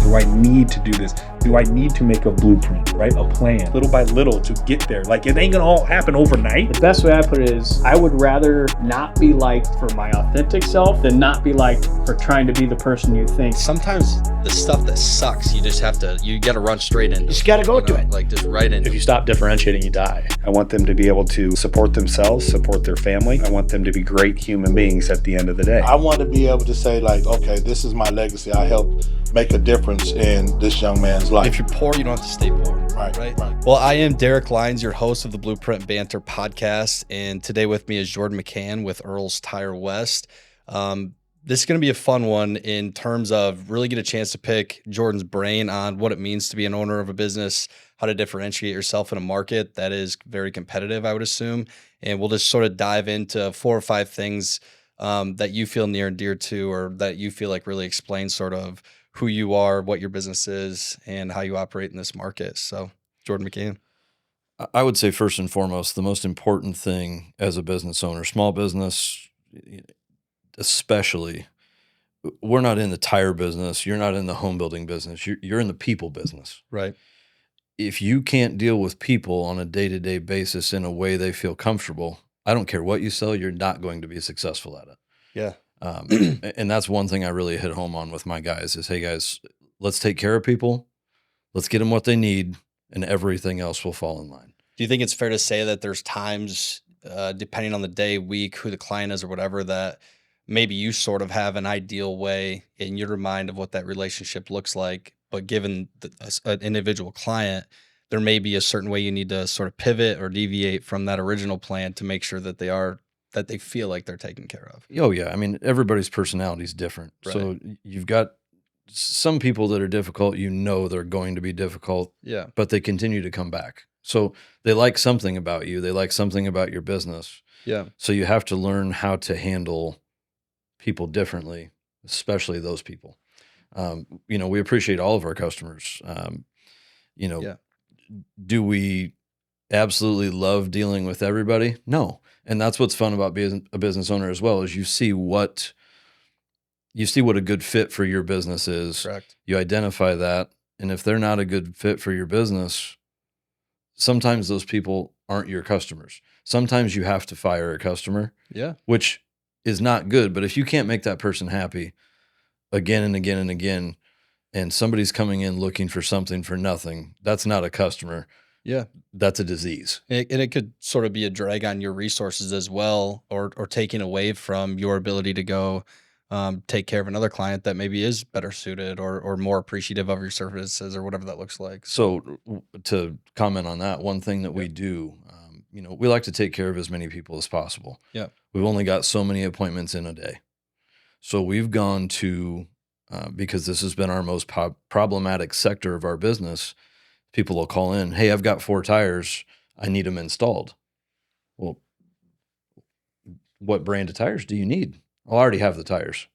Do I need to do this? Do I need to make a blueprint, right? A plan, little by little to get there. Like, it ain't gonna all happen overnight. The best way I put it is I would rather not be liked for my authentic self than not be liked for trying to be the person you think. Sometimes the stuff that sucks, you got to run straight into it. You just got to go to it. Like, just right into it. If you stop differentiating, you die. I want them to be able to support themselves, support their family. I want them to be great human beings at the end of the day. I want to be able to say, like, okay, this is my legacy. I helped make a difference in this young man's life. If you're poor, you don't have to stay poor. Right. Well, I am Derek Lyons, your host of the Blueprint Banter podcast. And today with me is Jordan McCann with Earls Tire West. This is going to be a fun one in terms of really get a chance to pick Jordan's brain on what it means to be an owner of a business, how to differentiate yourself in a market that is very competitive, I would assume. And we'll just sort of dive into 4 or 5 things that you feel near and dear to, or that you feel like really explain sort of who you are, what your business is, and how you operate in this market. So, Jordan McCann. I would say first and foremost, the most important thing as a business owner, small business especially, we're not in the tire business. You're not in the home building business. You're in the people business. Right. If you can't deal with people on a day-to-day basis in a way they feel comfortable, I don't care what you sell, you're not going to be successful at it. Yeah. And that's one thing I really hit home on with my guys is, hey guys, let's take care of people. Let's get them what they need, and everything else will fall in line. Do you think it's fair to say that there's times, depending on the day, week, who the client is or whatever, that maybe you sort of have an ideal way in your mind of what that relationship looks like, but given an individual client, there may be a certain way you need to sort of pivot or deviate from that original plan to make sure that they feel like they're taken care of? Oh yeah. I mean, everybody's personality is different. Right. So you've got some people that are difficult, they're going to be difficult, but they continue to come back. So they like something about you. They like something about your business. Yeah. So you have to learn how to handle people differently, especially those people. We appreciate all of our customers. Do we absolutely love dealing with everybody? No. And that's what's fun about being a business owner as well, is you see what a good fit for your business is. Correct. You identify that. And if they're not a good fit for your business, sometimes those people aren't your customers. Sometimes you have to fire a customer, which is not good. But if you can't make that person happy again and again and again, and somebody's coming in looking for something for nothing, that's not a customer. Yeah. That's a disease. And it could sort of be a drag on your resources as well, or taking away from your ability to go take care of another client that maybe is better suited or more appreciative of your services or whatever that looks like. So to comment on that, one thing that we do, we like to take care of as many people as possible. Yeah. We've only got so many appointments in a day. So we've gone to, because this has been our most problematic sector of our business, people will call in, hey, I've got 4 tires. I need them installed. Well, what brand of tires do you need? Well, I already have the tires.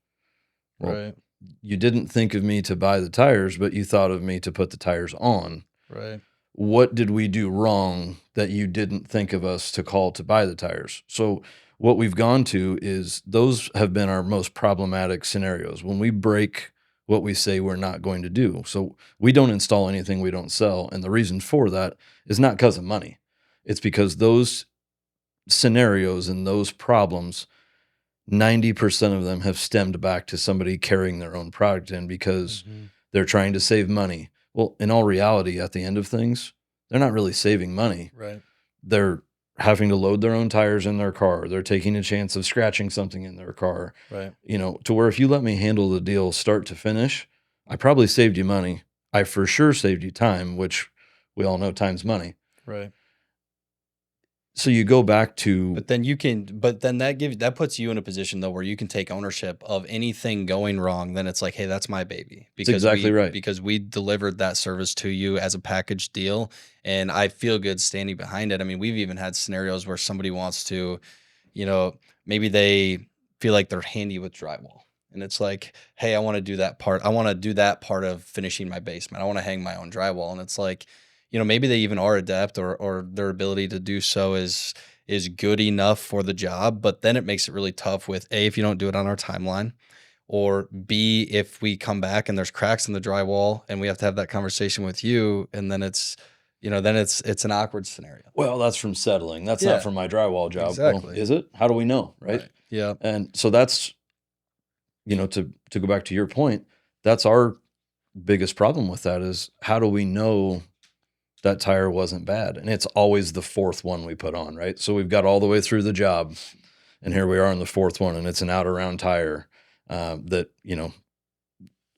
Well, right. You didn't think of me to buy the tires, but you thought of me to put the tires on. Right. What did we do wrong that you didn't think of us to call to buy the tires? So what we've gone to is those have been our most problematic scenarios when we break what we say we're not going to do. So we don't install anything we don't sell. And the reason for that is not because of money. It's because those scenarios and those problems, 90% of them have stemmed back to somebody carrying their own product in because they're trying to save money. Well, in all reality, at the end of things, they're not really saving money. Right. They're having to load their own tires in their car. They're taking a chance of scratching something in their car. Right. To where if you let me handle the deal start to finish, I probably saved you money. I for sure saved you time, which we all know time's money. Right. So you go back to, but then that puts you in a position though where you can take ownership of anything going wrong. Then it's like, hey, that's my baby. That's exactly right. Because we delivered that service to you as a package deal, and I feel good standing behind it. I mean, we've even had scenarios where somebody wants to, maybe they feel like they're handy with drywall, and it's like, hey, I want to do that part. I want to do that part of finishing my basement. I want to hang my own drywall, and it's like, maybe they even are adept or their ability to do so is good enough for the job, but then it makes it really tough with if you don't do it on our timeline, or B, if we come back and there's cracks in the drywall and we have to have that conversation with you, and then it's, then it's an awkward scenario. Well, that's from settling. That's Yeah. not from my drywall job. Exactly. Well, is it? How do we know? Right. Yeah. And so that's, to go back to your point, that's our biggest problem with that is how do we know that tire wasn't bad? And it's always the fourth one we put on, right? So we've got all the way through the job, and here we are on the fourth one, and it's an out around tire that,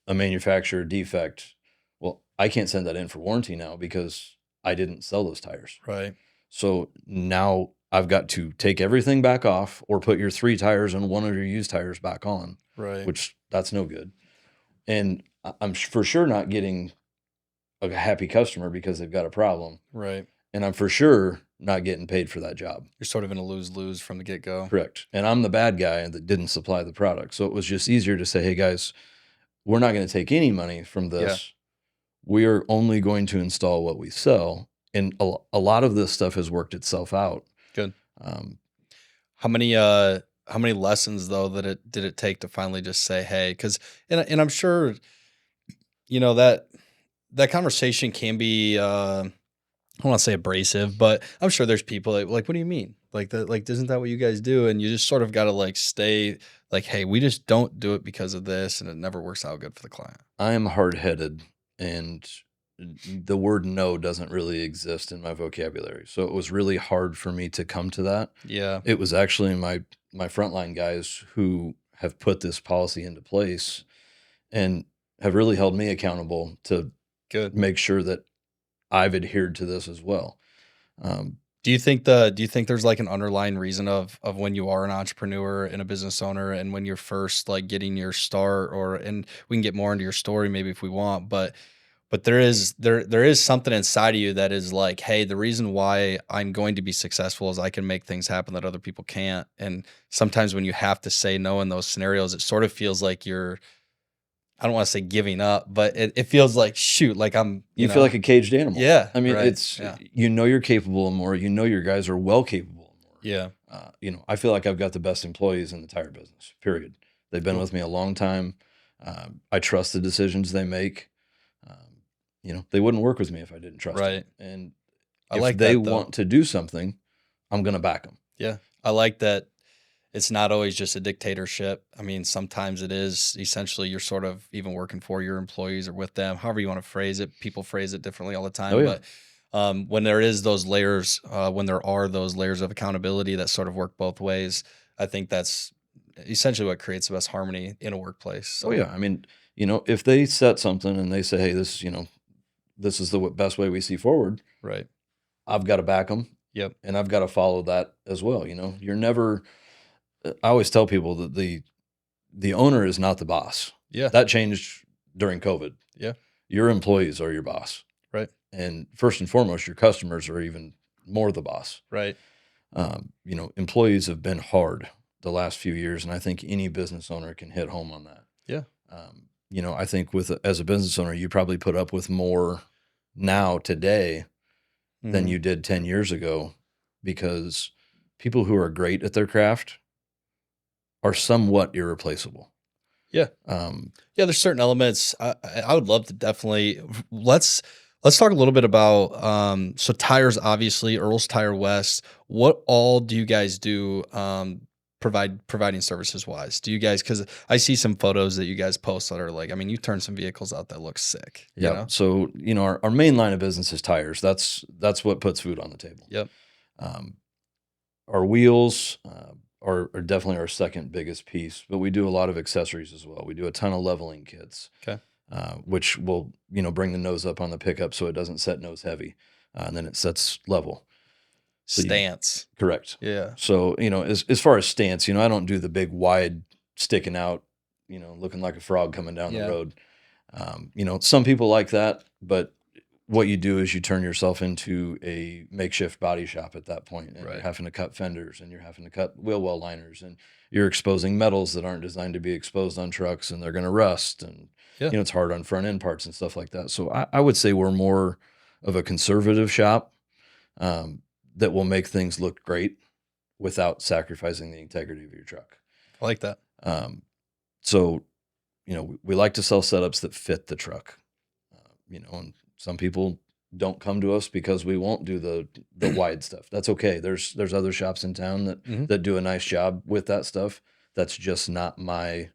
a manufacturer defect. Well, I can't send that in for warranty now because I didn't sell those tires. Right. So now I've got to take everything back off or put your 3 tires and one of your used tires back on, Right. which that's no good. And I'm for sure not getting a happy customer because they've got a problem. Right. And I'm for sure not getting paid for that job. You're sort of in a lose-lose from the get-go. Correct. And I'm the bad guy that didn't supply the product. So it was just easier to say, hey guys, we're not going to take any money from this. We are only going to install what we sell. And a lot of this stuff has worked itself out. Good. How many lessons though did it take to finally just say, hey, because and I'm sure, that conversation can be I don't want to say abrasive, but I'm sure there's people that like, what do you mean? Like that, like, isn't that what you guys do? And you just sort of got to like stay like, hey, we just don't do it because of this, and it never works out good for the client. I am hard-headed, and the word no doesn't really exist in my vocabulary. So it was really hard for me to come to that. Yeah. It was actually my frontline guys who have put this policy into place and have really held me accountable to Good. make sure that I've adhered to this as well. Do you think there's like an underlying reason of when you are an entrepreneur and a business owner and when you're first like getting your start, and we can get more into your story maybe if we want, but there is something inside of you that is like, hey, the reason why I'm going to be successful is I can make things happen that other people can't. And sometimes when you have to say no in those scenarios, it sort of feels like you're, I don't want to say giving up, but it feels like, shoot, like you feel like a caged animal. Yeah. I mean, right, it's, you're capable of more. Your guys are well capable of more. Yeah. I feel like I've got the best employees in the tire business, period. They've been with me a long time. I trust the decisions they make. They wouldn't work with me if I didn't trust them. And if they want to do something, I'm going to back them. Yeah. I like that. It's not always just a dictatorship. I mean, sometimes it is essentially you're sort of even working for your employees or with them, however you want to phrase it. People phrase it differently all the time. Oh, yeah. But when there is those layers, when there are those layers of accountability that sort of work both ways, I think that's essentially what creates the best harmony in a workplace. So. Oh, yeah. I mean, if they set something and they say, hey, this is the best way we see forward. Right. I've got to back them. Yep. And I've got to follow that as well. You're never, I always tell people that the owner is not the boss. Yeah. That changed during COVID. Yeah. Your employees are your boss. Right. And first and foremost, your customers are even more the boss. Right. Employees have been hard the last few years. And I think any business owner can hit home on that. Yeah. I think as a business owner, you probably put up with more now today than you did 10 years ago, because people who are great at their craft are somewhat irreplaceable. Yeah. There's certain elements. I would love to definitely let's talk a little bit about so tires, obviously, Earls Tire West. What all do you guys do providing services wise? Do you guys, because I see some photos that you guys post that are like, I mean, you turn some vehicles out that look sick. Yeah. So, our main line of business is tires. That's what puts food on the table. Yep. Our wheels are definitely our second biggest piece, but we do a lot of accessories as well. We do a ton of leveling kits. Okay. Which will, bring the nose up on the pickup so it doesn't set nose heavy, and then it sets level. So Stance. Correct. Yeah. So, as far as stance, I don't do the big wide sticking out, looking like a frog coming down the road. Some people like that, but what you do is you turn yourself into a makeshift body shop at that point, and you're having to cut fenders, and you're having to cut wheel well liners, and you're exposing metals that aren't designed to be exposed on trucks, and they're going to rust, and it's hard on front end parts and stuff like that. So I would say we're more of a conservative shop that will make things look great without sacrificing the integrity of your truck. I like that. So we like to sell setups that fit the truck. And some people don't come to us because we won't do the wide stuff. That's okay. There's other shops in town that do a nice job with that stuff. That's just not my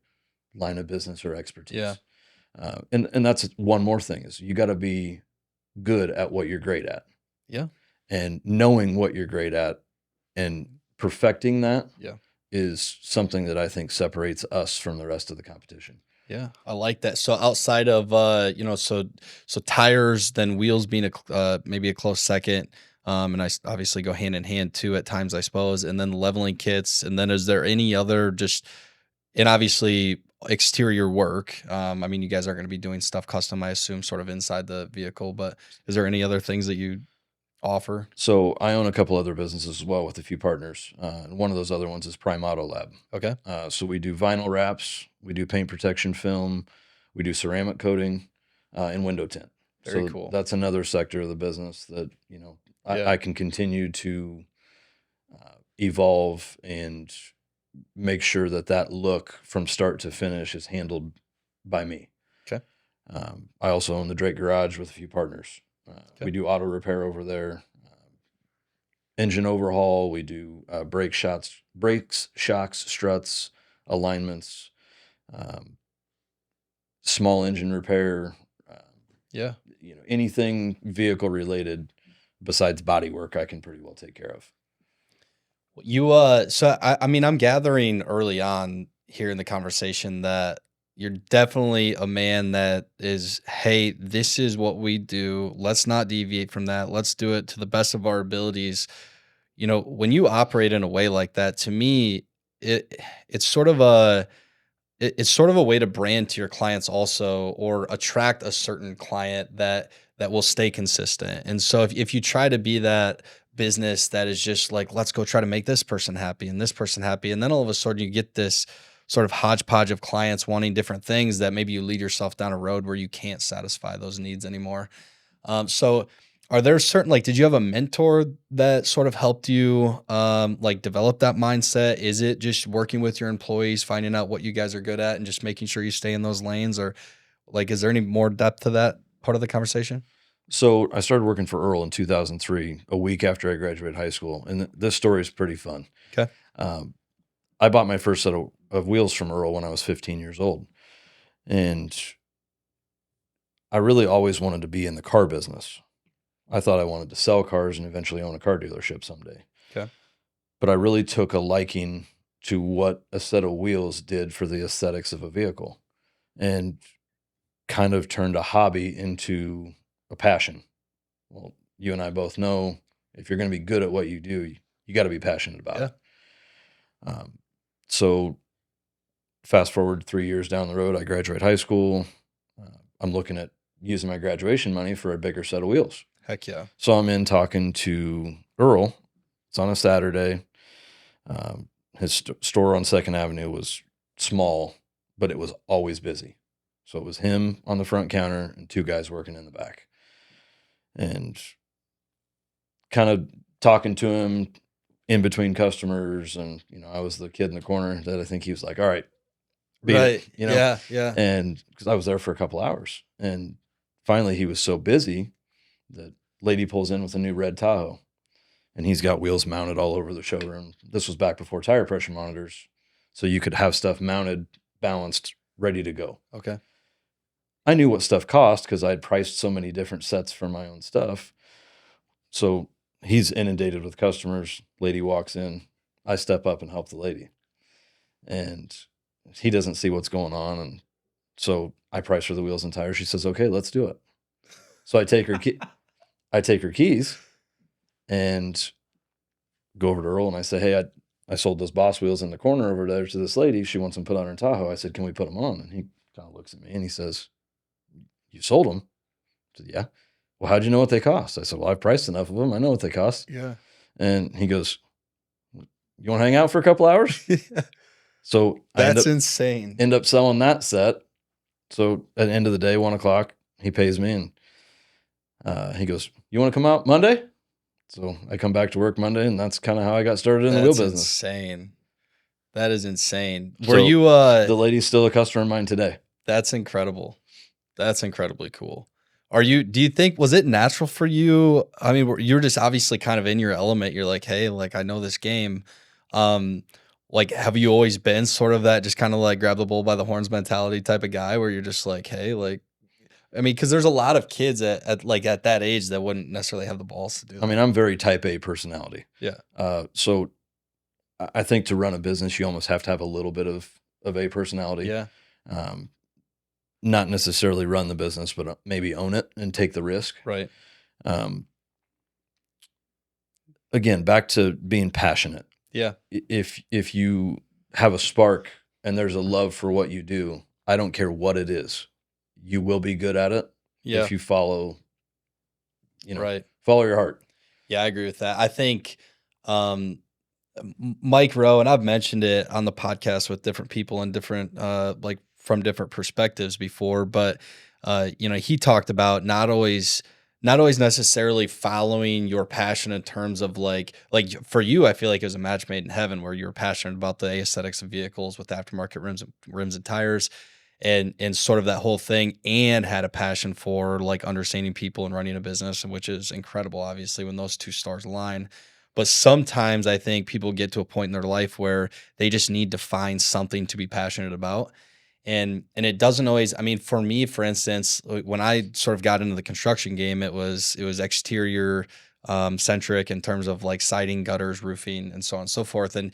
line of business or expertise. Yeah. And that's one more thing is you got to be good at what you're great at. Yeah. And knowing what you're great at and perfecting that Yeah. is something that I think separates us from the rest of the competition. Yeah, I like that. So outside of so tires, then wheels being maybe a close second, and obviously go hand in hand too at times, I suppose. And then leveling kits, and then is there any other and obviously exterior work? I mean, you guys aren't going to be doing stuff custom, I assume, sort of inside the vehicle. But is there any other things that you offer? So I own a couple other businesses as well with a few partners. And one of those other ones is Prime Auto Lab. Okay. So we do vinyl wraps, we do paint protection film, we do ceramic coating, and window tint. Very So cool. that's another sector of the business that, Yeah. I can continue to evolve and make sure that look from start to finish is handled by me. Okay. I also own the Drake Garage with a few partners. Okay. We do auto repair over there, engine overhaul. We do brakes, shocks, struts, alignments, small engine repair. Yeah. Anything vehicle related besides body work, I can pretty well take care of. So I mean, I'm gathering early on here in the conversation that you're definitely a man that is, hey, this is what we do. Let's not deviate from that. Let's do it to the best of our abilities. When you operate in a way like that, to me, it's sort of a way to brand to your clients also, or attract a certain client that will stay consistent. And so if you try to be that business that is just like, let's go try to make this person happy and this person happy, and then all of a sudden you get this sort of hodgepodge of clients wanting different things, that maybe you lead yourself down a road where you can't satisfy those needs anymore. So are there certain, did you have a mentor that sort of helped you, develop that mindset? Is it just working with your employees, finding out what you guys are good at and just making sure you stay in those lanes? Or is there any more depth to that part of the conversation? So I started working for Earl in 2003, a week after I graduated high school. And this story is pretty fun. Okay. I bought my first set of wheels from Earl when I was 15 years old. And I really always wanted to be in the car business. I thought I wanted to sell cars and eventually own a car dealership someday. Okay. But I really took a liking to what a set of wheels did for the aesthetics of a vehicle, and kind of turned a hobby into a passion. Well, you and I both know if you're going to be good at what you do, you got to be passionate about it. So fast forward 3 years down the road, I graduate high school. I'm looking at using my graduation money for a bigger set of wheels. Heck yeah. So I'm in talking to Earl. It's on a Saturday. His store on 2nd Avenue was small, but it was always busy. So it was him on the front counter and 2 guys working in the back. And kind of talking to him in between customers. And, I was the kid in the corner that I think he was like, all right, beat it, Yeah. Yeah. And because I was there for a couple hours. And finally he was so busy that lady pulls in with a new red Tahoe. And he's got wheels mounted all over the showroom. This was back before tire pressure monitors. So you could have stuff mounted, balanced, ready to go. Okay. I knew what stuff cost because I'd priced so many different sets for my own stuff. So he's inundated with customers. Lady walks in. I step up and help the lady. And he doesn't see what's going on. And so I price her the wheels and tires. She says, okay, let's do it. So I take her keys and go over to Earl and I say, hey, I sold those Boss wheels in the corner over there to this lady. She wants them put on her Tahoe. I said, can we put them on? And he kind of looks at me and he says, you sold them? I said, yeah. Well, how'd you know what they cost? I said, well, I've priced enough of them. I know what they cost. Yeah. And he goes, you want to hang out for a couple hours? So that's insane. End up selling that set. So at the end of the day, 1:00, he pays me and he goes, you want to come out Monday? So I come back to work Monday, and that's kind of how I got started in the wheel business. Insane. That is insane. So Were you the lady's still a customer of mine today. That's incredible. That's incredibly cool. Do you think, was it natural for you? I mean, you're just obviously kind of in your element. You're like, hey, like I know this game. Um, like, have you always been sort of that just kind of like grab the bull by the horns mentality type of guy where you're just like, hey, like, I mean, because there's a lot of kids at that age that wouldn't necessarily have the balls to do that. I mean, I'm very type A personality. Yeah. So I think to run a business, you almost have to have a little bit of A personality. Yeah. Not necessarily run the business, but maybe own it and take the risk. Right. Again, back to being passionate. Yeah. If you have a spark and there's a love for what you do, I don't care what it is, you will be good at it. Yeah. If you follow, Right. follow your heart. Yeah, I agree with that. I think Mike Rowe, and I've mentioned it on the podcast with different people and different like from different perspectives before, but he talked about not always necessarily following your passion in terms of like for you, I feel like it was a match made in heaven where you were passionate about the aesthetics of vehicles with aftermarket rims and tires and sort of that whole thing, and had a passion for like understanding people and running a business, which is incredible, obviously, when those two stars align. But sometimes I think people get to a point in their life where they just need to find something to be passionate about. And it doesn't always, I mean, for me, for instance, when I sort of got into the construction game, it was exterior centric in terms of like siding, gutters, roofing, and so on and so forth. And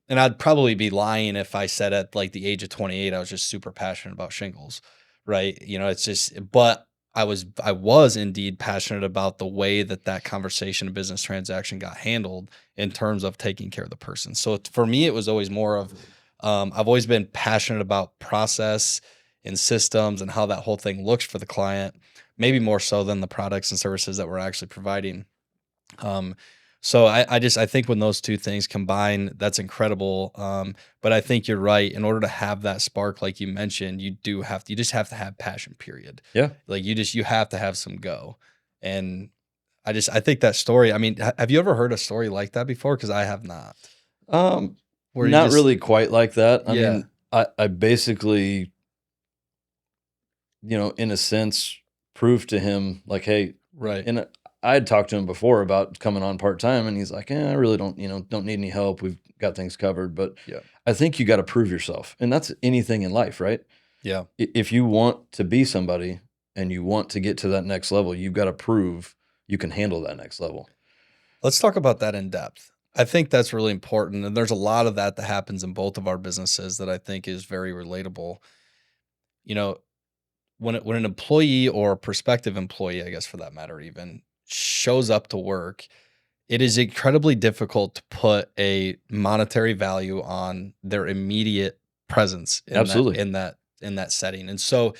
I'd probably be lying if I said at like the age of 28, I was just super passionate about shingles, right? It's just, but I was indeed passionate about the way that conversation, a business transaction got handled in terms of taking care of the person. So for me, it was always more of, I've always been passionate about process and systems and how that whole thing looks for the client, maybe more so than the products and services that we're actually providing. So I think when those two things combine, that's incredible. But I think you're right. In order to have that spark, like you mentioned, you just have to have passion, period. Yeah. Like you have to have some go. And I think that story, I mean, have you ever heard a story like that before? Because I have not. Not really quite like that. I Yeah. mean, I basically, in a sense, proved to him like, hey, Right. and I had talked to him before about coming on part-time, and he's like, I really don't need any help. We've got things covered. But Yeah. I think you got to prove yourself. And that's anything in life, right? Yeah. If you want to be somebody and you want to get to that next level, you've got to prove you can handle that next level. Let's talk about that in depth. I think that's really important. And there's a lot of that happens in both of our businesses that I think is very relatable. When an employee or a prospective employee, I guess for that matter, even shows up to work, it is incredibly difficult to put a monetary value on their immediate presence in that setting. And so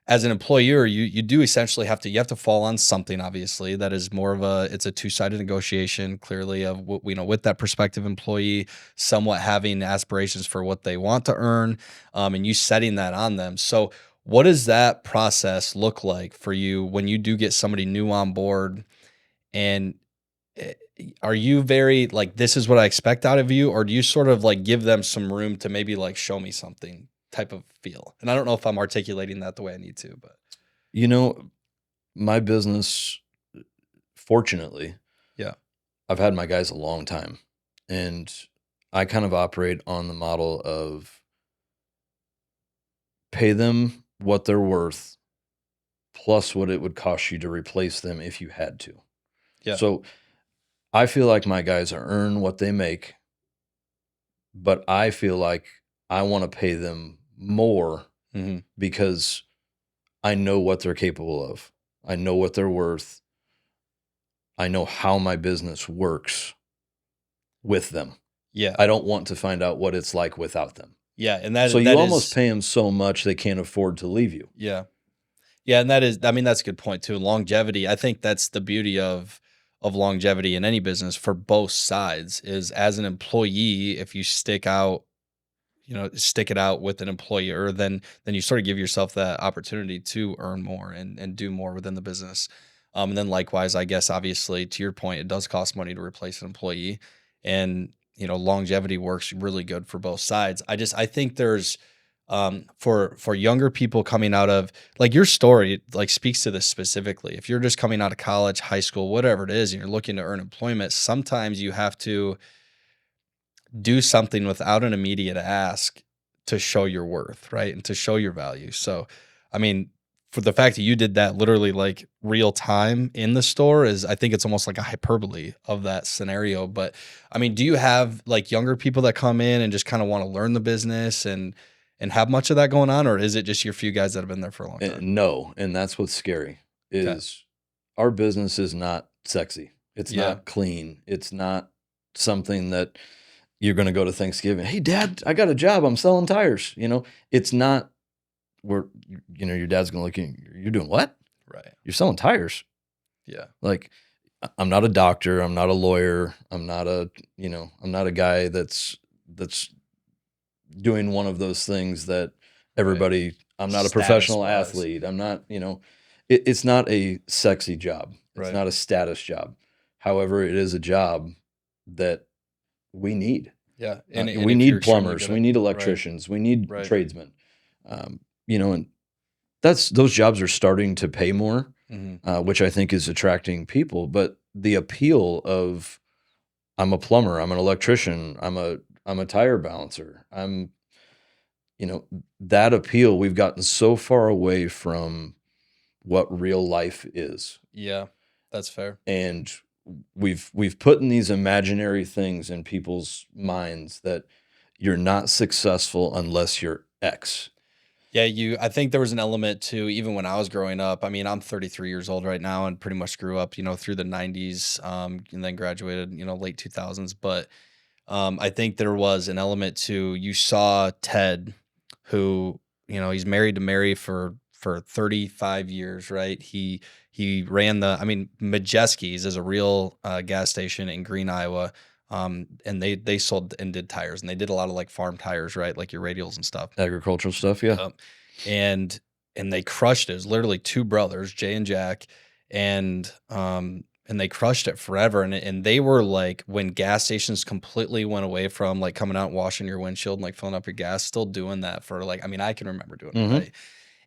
as an employer, you do essentially have to fall on something, obviously, that is more of it's a two-sided negotiation, clearly, of with that prospective employee somewhat having aspirations for what they want to earn, and you setting that on them. So what does that process look like for you when you do get somebody new on board? And are you very like, this is what I expect out of you? Or do you sort of like give them some room to maybe like show me something type of feel? And I don't know if I'm articulating that the way I need to, but my business, fortunately, yeah, I've had my guys a long time, and I kind of operate on the model of pay them what they're worth plus what it would cost you to replace them if you had to. Yeah. So I feel like my guys earn what they make, but I feel like I want to pay them more because I know what they're capable of. I know what they're worth. I know how my business works with them. Yeah. I don't want to find out what it's like without them. Yeah. And that, so that you is, almost pay them so much they can't afford to leave you. Yeah. Yeah. And that's a good point too. Longevity. I think that's the beauty of longevity in any business for both sides is, as an employee, if you stick it out with an employer, then you sort of give yourself that opportunity to earn more and do more within the business. And then likewise, I guess, obviously, to your point, it does cost money to replace an employee, and longevity works really good for both sides. I think there's For younger people coming out of, like, your story, like, speaks to this specifically. If you're just coming out of college, high school, whatever it is, and you're looking to earn employment, sometimes you have to do something without an immediate ask to show your worth, right? And to show your value. So, I mean, for the fact that you did that literally like real time in the store is, I think it's almost like a hyperbole of that scenario. But I mean, do you have like younger people that come in and just kind of want to learn the business and have much of that going on, or is it just your few guys that have been there for a long time? No, and that's what's scary is our business is not sexy. It's not clean. It's not something that you're going to go to Thanksgiving. Hey, Dad, I got a job. I'm selling tires. It's not where, your dad's going to look at you. You're doing what? Right. You're selling tires. Yeah. Like, I'm not a doctor. I'm not a lawyer. I'm not a guy that's doing one of those things that everybody, I'm not a professional athlete. I'm not, it's not a sexy job. It's not a status job. However, it is a job that we need. Yeah. And we need plumbers. We need electricians. We need tradesmen. And those jobs are starting to pay more, which I think is attracting people. But the appeal of, I'm a plumber, I'm an electrician, I'm a tire balancer. That appeal, we've gotten so far away from what real life is. Yeah, that's fair. And we've put in these imaginary things in people's minds that you're not successful unless you're X. Yeah, I think there was an element to, even when I was growing up. I mean, I'm 33 years old right now and pretty much grew up, through the 90s, and then graduated, late 2000s. But I think there was an element to, you saw Ted, who, he's married to Mary for 35 years, right? He ran Majeski's is a real gas station in Green, Iowa. And they sold and did tires, and they did a lot of like farm tires, right? Like your radials and stuff. Agricultural stuff, yeah. And they crushed it. It was literally two brothers, Jay and Jack, and they crushed it forever. And they were like, when gas stations completely went away from like coming out and washing your windshield and like filling up your gas, still doing that for like, I can remember doing it, right?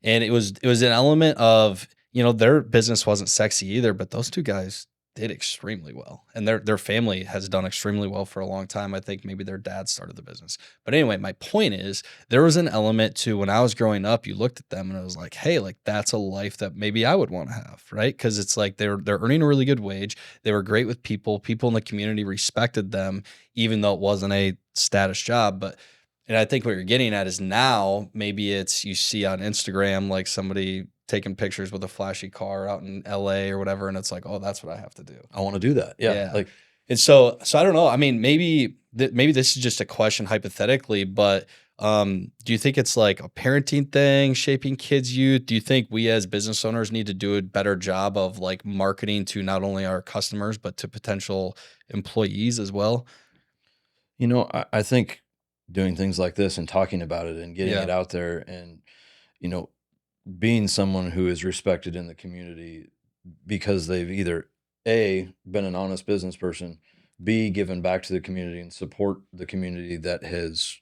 And it was an element of, their business wasn't sexy either, but those two guys did extremely well. And their family has done extremely well for a long time. I think maybe their dad started the business. But anyway, my point is, there was an element to, when I was growing up, you looked at them and it was like, hey, like that's a life that maybe I would want to have, right? Because it's like they're earning a really good wage. They were great with people. People in the community respected them, even though it wasn't a status job. And I think what you're getting at is, now maybe it's, you see on Instagram like somebody taking pictures with a flashy car out in LA or whatever, and it's like, oh, that's what I have to do. I want to do that. Yeah. Like, and so I don't know. I mean, maybe this is just a question hypothetically, but do you think it's like a parenting thing, shaping kids' youth? Do you think we as business owners need to do a better job of like marketing to not only our customers, but to potential employees as well? I think doing things like this and talking about it and getting it out there, and, being someone who is respected in the community because they've either A, been an honest business person, B, given back to the community and support the community that has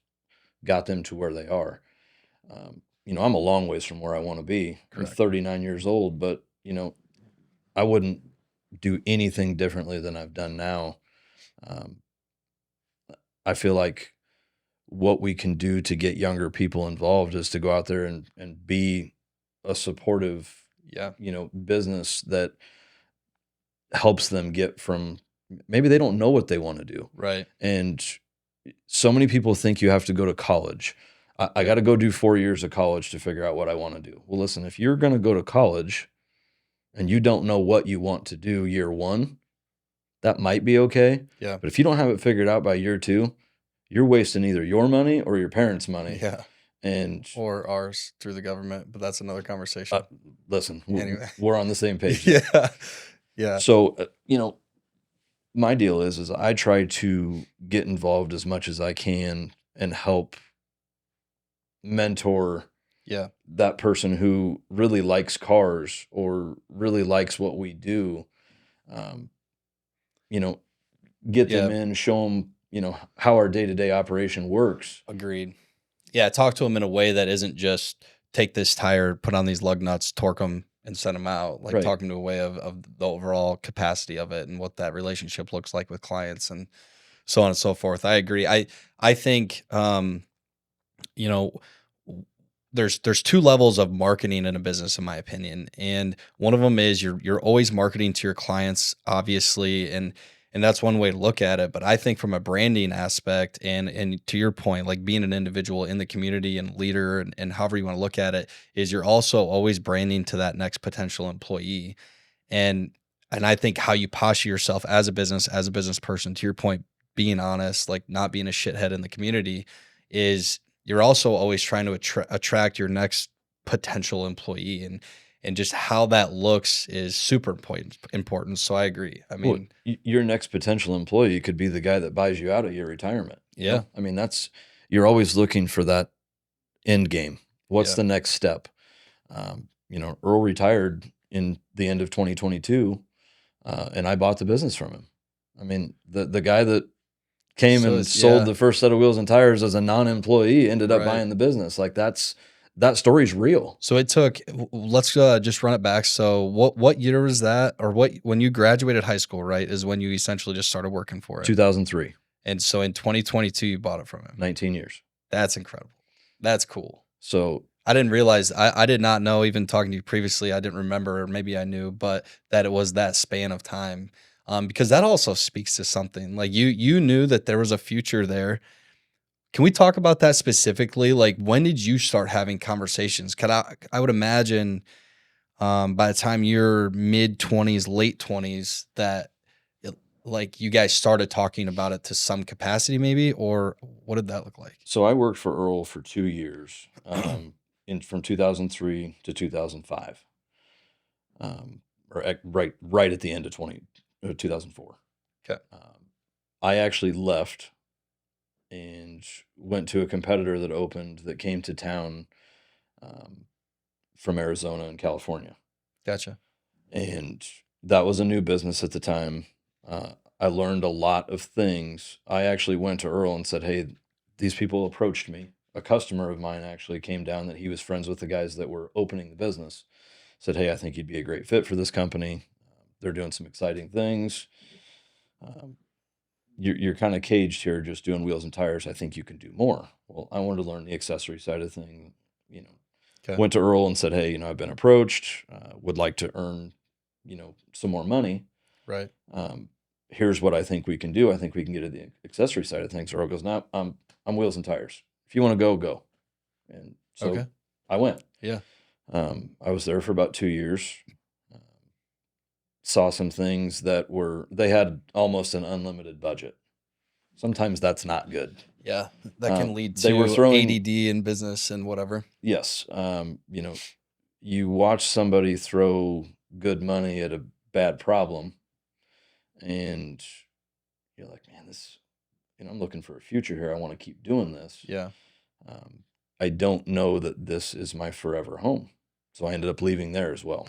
got them to where they are. I'm a long ways from where I want to be. Correct. I'm 39 years old, but, I wouldn't do anything differently than I've done now. I feel like what we can do to get younger people involved is to go out there and be a supportive, business that helps them get from, maybe they don't know what they want to do. Right. And so many people think you have to go to college. I got to go do 4 years of college to figure out what I want to do. Well, listen, if you're going to go to college and you don't know what you want to do year one, that might be okay. Yeah. But if you don't have it figured out by year two, you're wasting either your money or your parents' money. Yeah. Or ours through the government, but that's another conversation. Listen, Anyway. we're on the same page. Yeah. Yeah. So, my deal is I try to get involved as much as I can and help mentor that person who really likes cars or really likes what we do. Get them in, show them, how our day-to-day operation works. Agreed. Yeah, talk to them in a way that isn't just take this tire, put on these lug nuts, torque them, and send them out. Like Right. talk them to a way of the overall capacity of it and what that relationship looks like with clients and so on and so forth. I agree. I think you know, there's two levels of marketing in a business, in my opinion, and one of them is you're always marketing to your clients, obviously, and that's one way to look at it. But I think from a branding aspect, and to your point, like being an individual in the community and leader, and however you want to look at it, is you're also always branding to that next potential employee, and I think how you posture yourself as a business person, to your point, being honest, like not being a shithead in the community, is you're also always trying to attract your next potential employee, and just how that looks is super important. So I agree. I Well, mean, your next potential employee could be the guy that buys you out at your retirement. Yeah. I mean, you're always looking for that end game. What's Yeah. the next step? Earl retired in the end of 2022, and I bought the business from him. I mean, the guy that came So and it's- sold yeah. the first set of wheels and tires as a non-employee ended up Right. buying the business. Like that story's real. So it took, let's just run it back. So what year was that? Or when you graduated high school, right, is when you essentially just started working for it. 2003, And so in 2022, you bought it from him. 19 years. That's incredible. That's cool. So I didn't realize, I did not know, even talking to you previously, I didn't remember, or maybe I knew, but that it was that span of time. Because that also speaks to something. Like you knew that there was a future there. Can we talk about that specifically? Like, when did you start having conversations? I would imagine by the time you're mid-20s, late 20s, that like you guys started talking about it to some capacity, maybe, or what did that look like? So I worked for Earl for 2 years, from 2003 to 2005, right at the end of 2004. Okay. I actually left and went to a competitor that opened that came to town from Arizona and California. Gotcha. And that was a new business at the time. I learned a lot of things. I actually went to Earl and said, hey, these people approached me. A customer of mine actually came down that he was friends with the guys that were opening the business. Said, hey, I think you'd be a great fit for this company. They're doing some exciting things. You're kind of caged here just doing wheels and tires. I think you can do more. Well, I wanted to learn the accessory side of things. Okay. Went to Earl and said, hey, I've been approached, would like to earn, some more money. Right. Here's what I think we can do. I think we can get to the accessory side of things. Earl goes, no, I'm wheels and tires. If you want to go, go. And so Okay. I went. Yeah. I was there for about 2 years. Saw some things they had almost an unlimited budget. Sometimes that's not good. Yeah. That can lead they to were throwing- ADD in business and whatever. Yes. You watch somebody throw good money at a bad problem and you're like, man, this, I'm looking for a future here. I want to keep doing this. Yeah. I don't know that this is my forever home. So I ended up leaving there as well.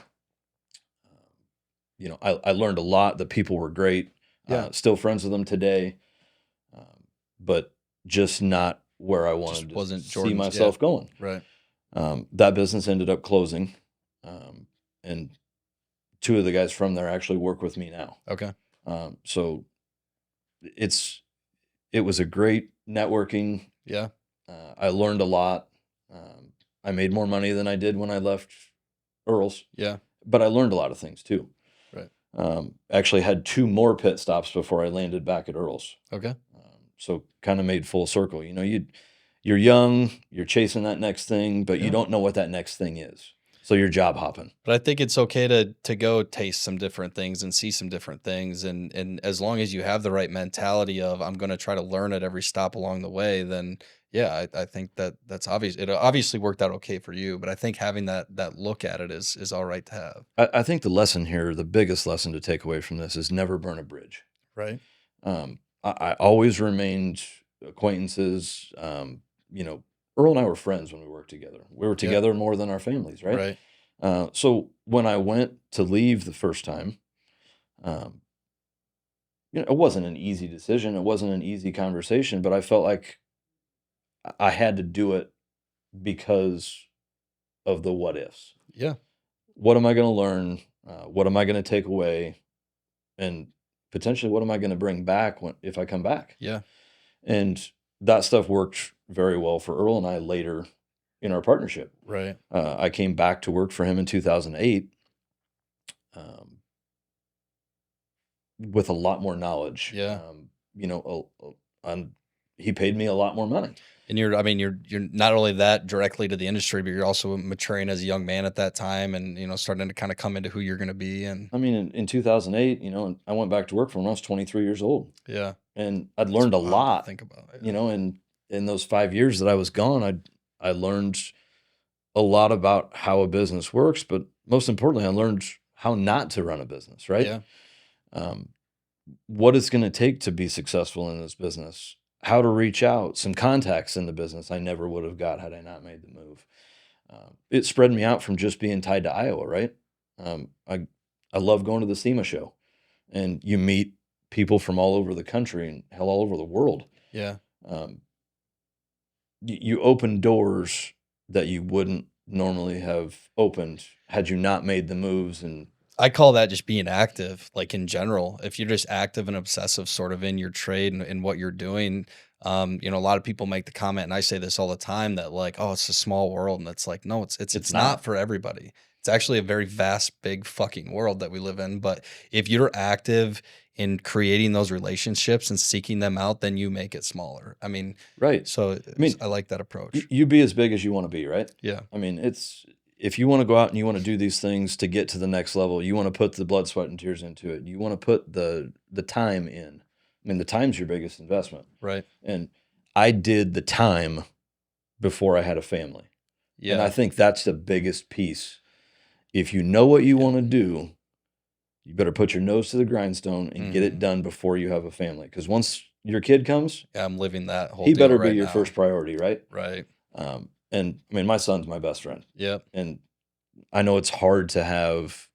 I learned a lot. The people were great. Yeah. Still friends with them today. But just not where I wanted Just to wasn't see Jordan's- myself going. Right. That business ended up closing. And 2 of the guys from there actually work with me now. Okay. So it was a great networking. Yeah. I learned a lot. I made more money than I did when I left Earl's, Yeah. but I learned a lot of things too. Right. Actually had 2 more pit stops before I landed back at Earl's. Okay. So kind of made full circle. You're young, you're chasing that next thing, but Yeah. you don't know what that next thing is. So you're job hopping. But I think it's okay to go taste some different things and see some different things. And as long as you have the right mentality of, I'm going to try to learn at every stop along the way, then yeah, I think that's obvious. It obviously worked out okay for you, but I think having that look at it is all right to have. I think the lesson here, the biggest lesson to take away from this is never burn a bridge. Right. I always remained acquaintances. Earl and I were friends when we worked together. We were together more than our families, right? Right. So when I went to leave the first time, it wasn't an easy decision. It wasn't an easy conversation, but I felt like I had to do it because of the what ifs. Yeah. What am I going to learn? What am I going to take away? And potentially, what am I going to bring back if I come back? Yeah. And that stuff worked very well for Earl and I later in our partnership. Right. I came back to work for him in 2008 with a lot more knowledge. Yeah. He paid me a lot more money. And you're not only that directly to the industry, but you're also maturing as a young man at that time, and starting to kind of come into who you're going to be. And I mean, in 2008, I went back to work for him when I was 23 years old. Yeah, and I'd learned a lot. Think about it. And in those 5 years that I was gone, I learned a lot about how a business works, but most importantly, I learned how not to run a business. Right? Yeah. What it's going to take to be successful in this business, how to reach out, some contacts in the business I never would have got had I not made the move. It spread me out from just being tied to Iowa, right? I love going to the SEMA show, and you meet people from all over the country and hell, all over the world. Yeah. You open doors that you wouldn't normally have opened had you not made the moves. And I call that just being active, like in general. If you're just active and obsessive sort of in your trade and what you're doing, a lot of people make the comment, and I say this all the time, that like, oh, it's a small world. And it's like, no, it's not for everybody. It's actually a very vast, big fucking world that we live in. But if you're active in creating those relationships and seeking them out, then you make it smaller. I mean, right. So I like that approach. You be as big as you want to be, right? Yeah. I mean, if you want to go out and you want to do these things to get to the next level, you want to put the blood, sweat, and tears into it. You want to put the time in. I mean, the time's your biggest investment. Right. And I did the time before I had a family. Yeah. And I think that's the biggest piece. If you know what you want to do, you better put your nose to the grindstone and get it done before you have a family. Because once your kid comes, I'm living that whole he deal better right be your now. first priority, right? Right. And I mean, my son's my best friend. Yep. And I know it's hard to have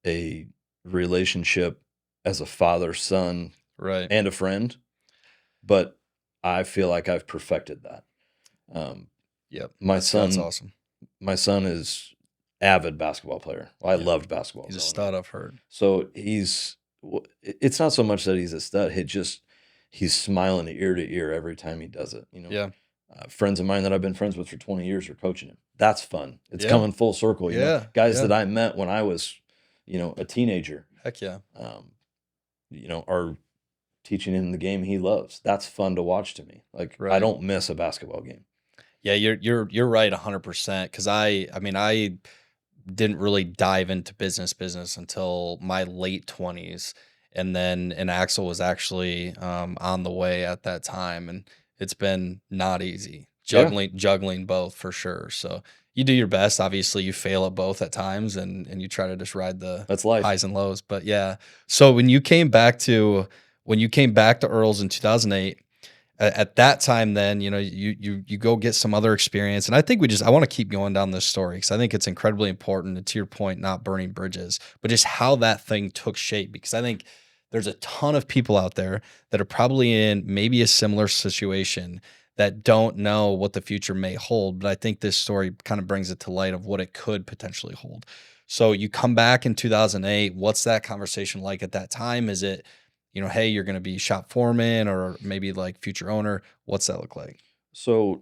a relationship as a father, son, right, and a friend, but I feel like I've perfected that. Yep. That's awesome. My son is avid basketball player. Well, I loved basketball. He's a stud, I've heard. So it's not so much that he's a stud. He's smiling ear to ear every time he does it. Yeah. Friends of mine that I've been friends with for 20 years are coaching him. That's fun. It's coming full circle. You know? Guys that I met when I was, a teenager. Heck yeah. Are teaching him the game he loves. That's fun to watch to me. Like, I don't miss a basketball game. Yeah, you're right 100%. Because I didn't really dive into business until my late 20s, and Axel was actually on the way at that time, and it's been not easy juggling both for sure. So you do your best. Obviously, you fail at both at times, and you try to just ride the That's life. highs and lows. But yeah, so when you came back to Earls in 2008. At that time, then, you go get some other experience. And I think I want to keep going down this story because I think it's incredibly important. And to your point, not burning bridges, but just how that thing took shape. Because I think there's a ton of people out there that are probably in maybe a similar situation that don't know what the future may hold. But I think this story kind of brings it to light of what it could potentially hold. So you come back in 2008. What's that conversation like at that time? Is it, hey, you're going to be shop foreman or maybe like future owner? What's that look like? So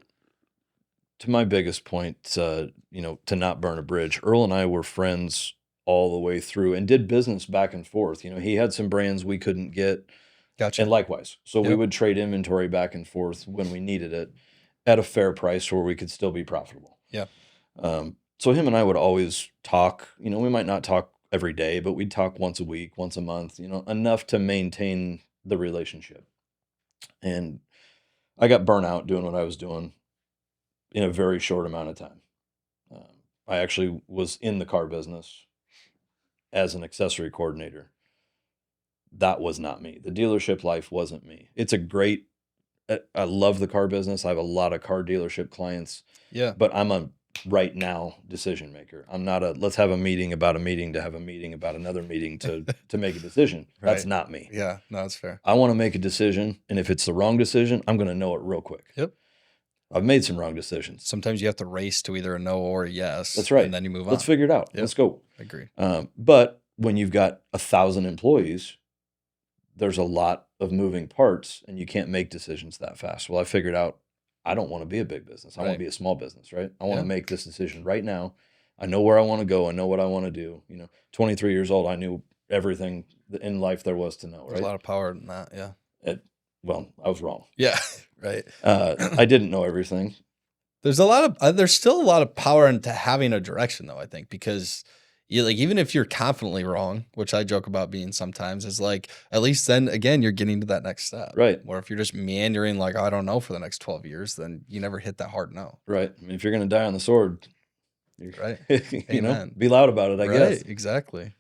to my biggest point, to not burn a bridge, Earl and I were friends all the way through and did business back and forth. He had some brands we couldn't get. Gotcha. And likewise. So we would trade inventory back and forth when we needed it at a fair price where we could still be profitable. Yeah. So him and I would always talk. We might not talk every day, but we'd talk once a week, once a month, enough to maintain the relationship. And I got burnt out doing what I was doing in a very short amount of time. I actually was in the car business as an accessory coordinator. That was not me. The dealership life wasn't me. I love the car business. I have a lot of car dealership clients. Yeah. But I'm a right now decision maker. I'm not let's have a meeting about a meeting to have a meeting about another meeting to make a decision. That's not me. Yeah, no, that's fair. I want to make a decision, and if it's the wrong decision, I'm going to know it real quick. Yep. I've made some wrong decisions. Sometimes you have to race to either a no or a yes. That's right. And then you move on. Let's figure it out. Yep. Let's go. I agree. But when you've got 1,000 employees, there's a lot of moving parts, and you can't make decisions that fast. Well, I figured out I don't want to be a big business. I want to be a small business, right? I want to make this decision right now. I know where I want to go. I know what I want to do. 23 years old, I knew everything in life there was to know, right? There's a lot of power in that, yeah. Well, I was wrong. Yeah, right. I didn't know everything. There's still a lot of power into having a direction, though, I think, because even if you're confidently wrong, which I joke about being sometimes, is like, at least then again, you're getting to that next step. Right. Or if you're just meandering like, I don't know for the next 12 years, then you never hit that hard no. Right. I mean, if you're going to die on the sword, right. Be loud about it, I guess. Exactly.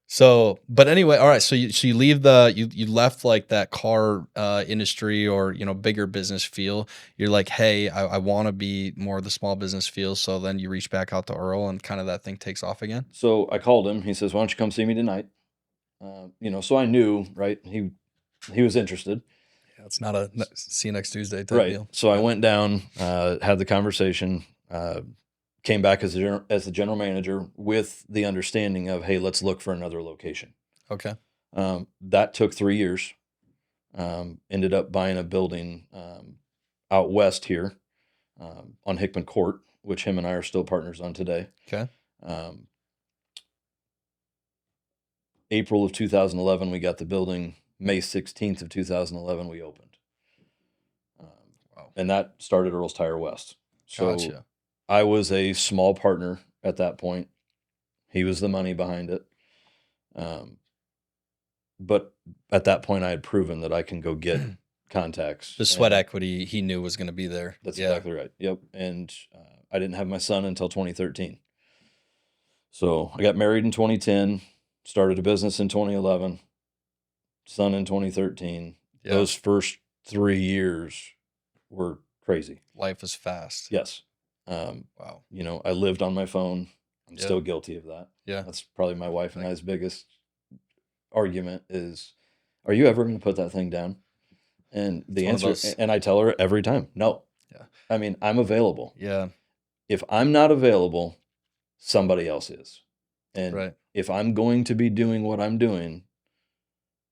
So, but anyway, all right. So you leave you left like that car industry or, bigger business feel. You're like, hey, I want to be more of the small business feel. So then you reach back out to Earl and kind of that thing takes off again. So I called him. He says, why don't you come see me tonight? So I knew, right. He was interested. Yeah, it's not a see you next Tuesday type deal. So I went down, had the conversation, came back as the general manager with the understanding of, hey, let's look for another location. Okay. That took 3 years. Ended up buying a building out west here on Hickman Court, which him and I are still partners on today. Okay. April of 2011, we got the building. May 16th of 2011, we opened. Wow. And that started Earls Tire West. So gotcha. I was a small partner at that point. He was the money behind it. But at that point, I had proven that I can go get contacts. The sweat equity he knew was going to be there. That's exactly right. Yep. And I didn't have my son until 2013. So I got married in 2010, started a business in 2011, son in 2013. Yep. Those first 3 years were crazy. Life is fast. Yes. Wow. I lived on my phone. I'm still guilty of that. Yeah. That's probably my wife and I's biggest argument is, are you ever going to put that thing down? And the answer, and I tell her every time, no. Yeah. I mean, I'm available. Yeah. If I'm not available, somebody else is. And if I'm going to be doing what I'm doing,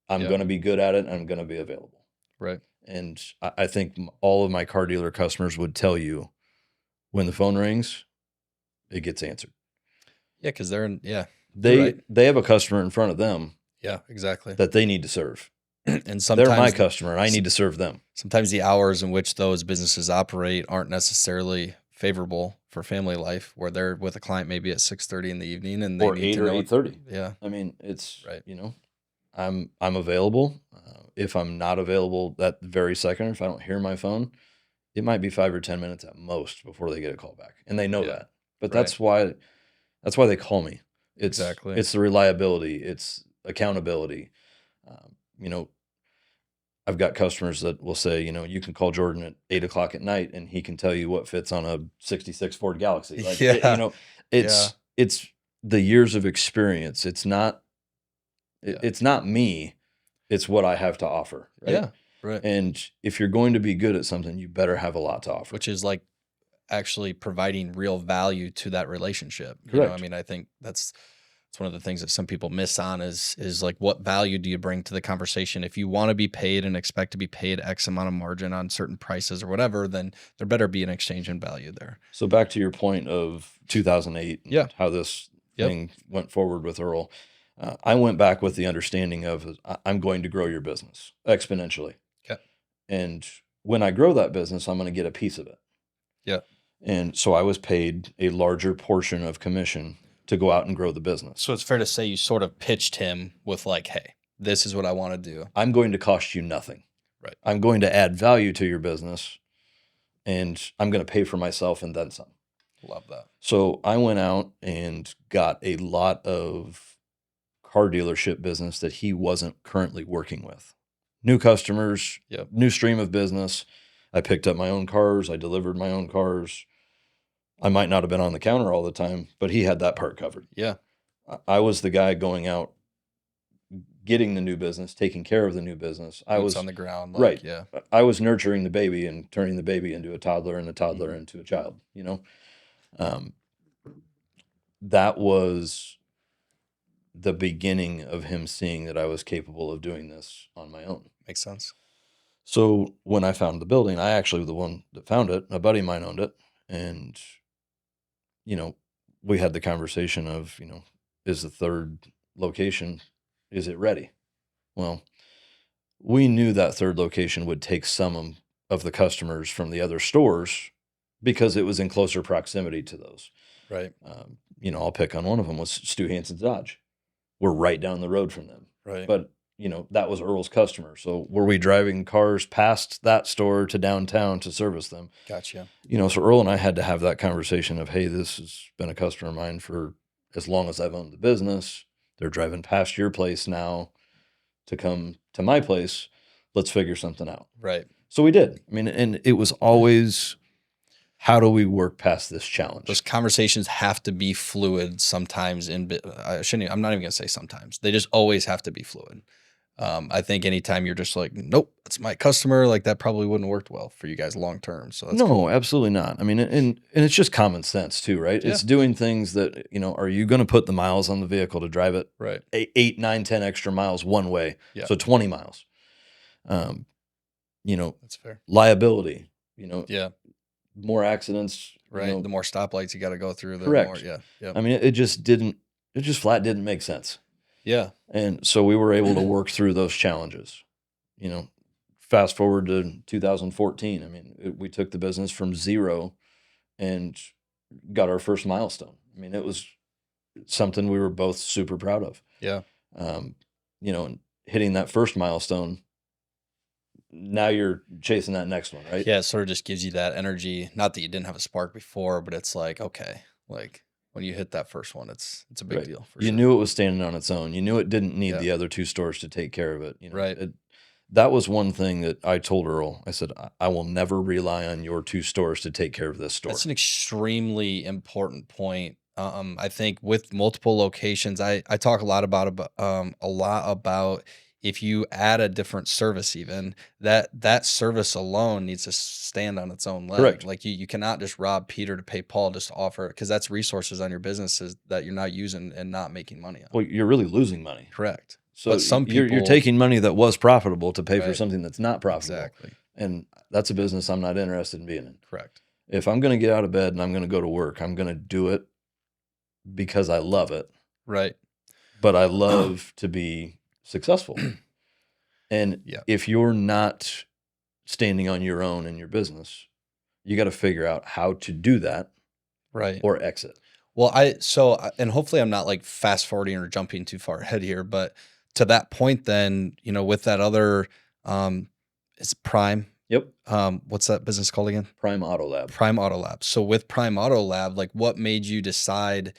I'm going to be good at it and I'm going to be available. Right. And I think all of my car dealer customers would tell you, when the phone rings, it gets answered. Yeah, because they have a customer in front of them. Yeah, exactly. That they need to serve. And sometimes they're my customer. I need to serve them. Sometimes the hours in which those businesses operate aren't necessarily favorable for family life, where they're with a client maybe at 6:30 in the evening and they or need 8 to or know 8:30. Yeah, I mean, it's I'm available. If I'm not available that very second, or if I don't hear my phone, it might be 5 or 10 minutes at most before they get a call back, and they know that. But that's why they call me. It's the reliability. It's accountability. I've got customers that will say, you can call Jordan at 8 o'clock at night and he can tell you what fits on a 66 Ford Galaxy. Like, it's the years of experience. It's not, it's not me. It's what I have to offer. Right? Yeah. Right. And if you're going to be good at something, you better have a lot to offer. Which is like actually providing real value to that relationship. Correct. I mean, I think that's one of the things that some people miss on is like, what value do you bring to the conversation? If you want to be paid and expect to be paid X amount of margin on certain prices or whatever, then there better be an exchange in value there. So back to your point of 2008 and how this thing went forward with Earl. I went back with the understanding of I'm going to grow your business exponentially. Okay. And when I grow that business, I'm going to get a piece of it. Yeah. And so I was paid a larger portion of commission to go out and grow the business. So it's fair to say you sort of pitched him with like, hey, this is what I want to do. I'm going to cost you nothing. Right. I'm going to add value to your business, and I'm going to pay for myself and then some. Love that. So I went out and got a lot of car dealership business that he wasn't currently working with. New customers, new stream of business. I picked up my own cars. I delivered my own cars. I might not have been on the counter all the time, but he had that part covered. Yeah. I was the guy going out, getting the new business, taking care of the new business. I Boots was on the ground. right. Yeah. I was nurturing the baby and turning the baby into a toddler and the toddler into a child, you know. That was the beginning of him seeing that I was capable of doing this on my own. Makes sense. So when I found the building, I actually was the one that found it. A buddy of mine owned it. And, you know, we had the conversation of, you know, is the third location, is it ready? Well, we knew that third location would take some of the customers from the other stores because it was in closer proximity to those. Right. You know, I'll pick on one of them was Stu Hansen's Dodge. We're right down the road from them. Right. But, you know, that was Earl's customer. So were we driving cars past that store to downtown to service them? Gotcha. You know, so Earl and I had to have that conversation of, hey, this has been a customer of mine for as long as I've owned the business. They're driving past your place now to come to my place. Let's figure something out. Right. So we did. I mean, and it was always, how do we work past this challenge? Those conversations have to be fluid sometimes. I'm not even going to say sometimes. They just always have to be fluid. I think anytime you're just like, nope, that's my customer, like that probably wouldn't have worked well for you guys long term. So that's no, cool. Absolutely not. I mean, and it's just common sense too, right? Yeah. It's doing things that, you know, are you going to put the miles on the vehicle to drive it Right. 8, 9, 10 extra miles one way? Yeah. So 20 miles. You know, That's fair. liability, you know, Yeah. more accidents. Right. You know, The more stoplights you got to go through, the Correct. more. Yeah. Yeah. I mean, it just flat didn't make sense. Yeah. And so we were able to work through those challenges. You know, fast forward to 2014. I mean, we took the business from 0 and got our first milestone. I mean, it was something we were both super proud of. Yeah. You know, and hitting that first milestone, now you're chasing that next one, right? Yeah. It sort of just gives you that energy. Not that you didn't have a spark before, but it's like, okay, like when you hit that first one, it's a big Right. deal. For You sure. knew it was standing on its own. You knew it didn't need Yeah. the other 2 stores to take care of it. You know, Right. that was one thing that I told Earl. I said, I will never rely on your 2 stores to take care of this store. That's an extremely important point. I think with multiple locations, I talk a lot about if you add a different service, even that service alone needs to stand on its own leg. Correct. Like you cannot just rob Peter to pay Paul just to offer it, because that's resources on your businesses that you're not using and not making money on. Well, you're really losing money. Correct. So But some you're people- taking money that was profitable to pay for Right. something that's not profitable. Exactly. And that's a business I'm not interested in being in. Correct. If I'm going to get out of bed and I'm going to go to work, I'm going to do it because I love it, Right. but I love to be successful. And Yeah. if you're not standing on your own in your business, you got to figure out how to do that Right. or exit. Well, and hopefully I'm not like fast forwarding or jumping too far ahead here, but to that point, then, you know, with that other, it's Prime. Yep. What's that business called again? Prime Auto Lab. Prime Auto Lab. So with Prime Auto Lab, like what made you decide?